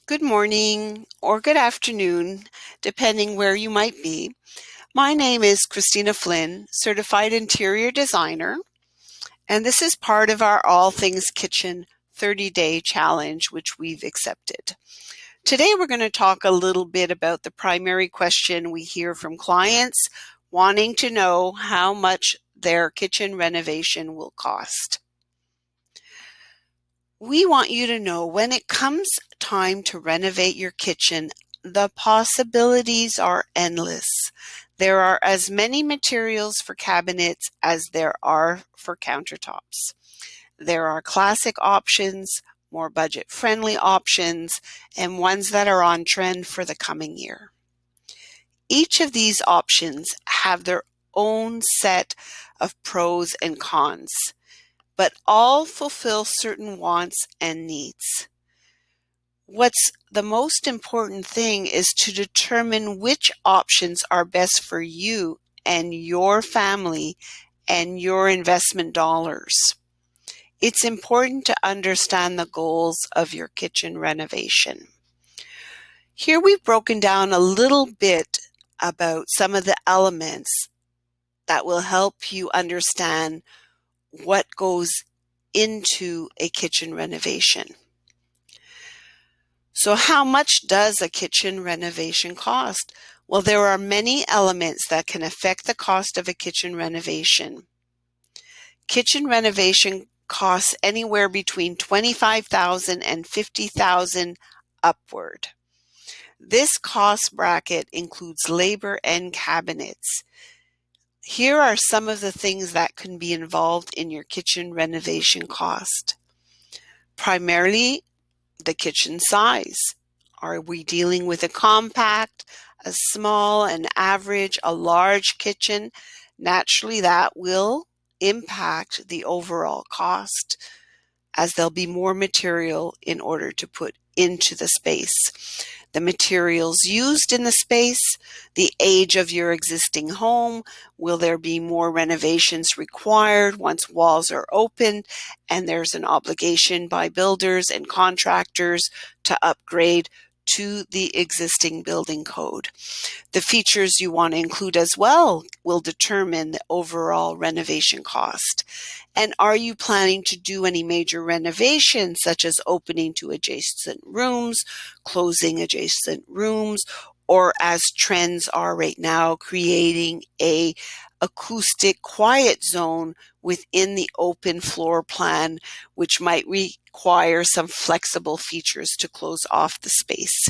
Good morning or good afternoon, depending where you might be. My name is Christina Flynn, Certified Interior Designer, and this is part of our All Things Kitchen 30-Day Challenge, which we've accepted. Today we're going to talk a little bit about the primary question we hear from clients wanting to know how much their kitchen renovation will cost. We want you to know when it comes time to renovate your kitchen, the possibilities are endless. There are as many materials for cabinets as there are for countertops. There are classic options, more budget-friendly options, and ones that are on trend for the coming year. Each of these options have their own set of pros and cons, but all fulfill certain wants and needs. What's the most important thing is to determine which options are best for you and your family and your investment dollars. It's important to understand the goals of your kitchen renovation. Here we've broken down a little bit about some of the elements that will help you understand what goes into a kitchen renovation. So how much does a kitchen renovation cost? Well, there are many elements that can affect the cost of a kitchen renovation. Kitchen renovation costs anywhere between $25,000 and $50,000 upward. This cost bracket includes labor and cabinets. Here are some of the things that can be involved in your kitchen renovation cost. Primarily, the kitchen size. Are we dealing with a compact, a small, an average, a large kitchen? Naturally, that will impact the overall cost as there'll be more material in order to put into the space. The materials used in the space, the age of your existing home, will there be more renovations required once walls are opened and there's an obligation by builders and contractors to upgrade to the existing building code. The features you want to include as well will determine the overall renovation cost. And are you planning to do any major renovations, such as opening to adjacent rooms, closing adjacent rooms, or as trends are right now, creating a acoustic quiet zone within the open floor plan, which might require some flexible features to close off the space.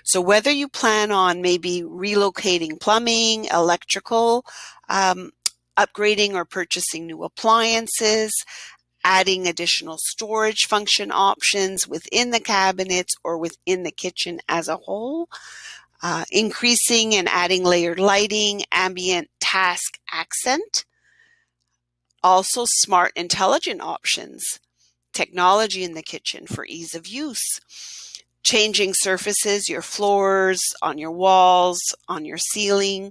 So whether you plan on maybe relocating plumbing, electrical, upgrading or purchasing new appliances, adding additional storage function options within the cabinets or within the kitchen as a whole, increasing and adding layered lighting, ambient task accent, also smart intelligent options, technology in the kitchen for ease of use, changing surfaces, your floors, on your walls, on your ceiling.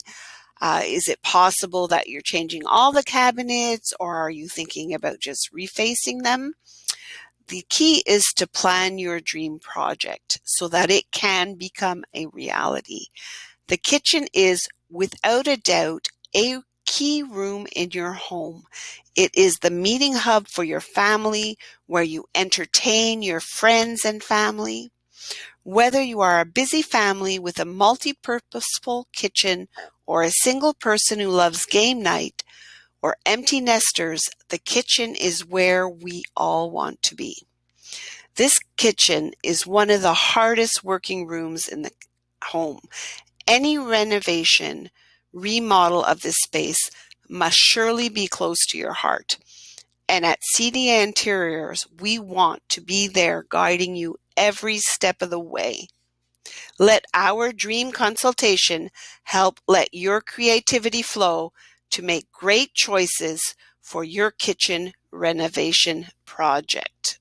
Is it possible that you're changing all the cabinets, or are you thinking about just refacing them? The key is to plan your dream project so that it can become a reality. The kitchen is, without a doubt, a key room in your home. It is the meeting hub for your family, where you entertain your friends and family. Whether you are a busy family with a multi-purposeful kitchen or a single person who loves game night, or empty nesters, the kitchen is where we all want to be. This kitchen is one of the hardest working rooms in the home. Any renovation, remodel of this space must surely be close to your heart. And at CDA Interiors, we want to be there guiding you every step of the way. Let our dream consultation help let your creativity flow to make great choices for your kitchen renovation project.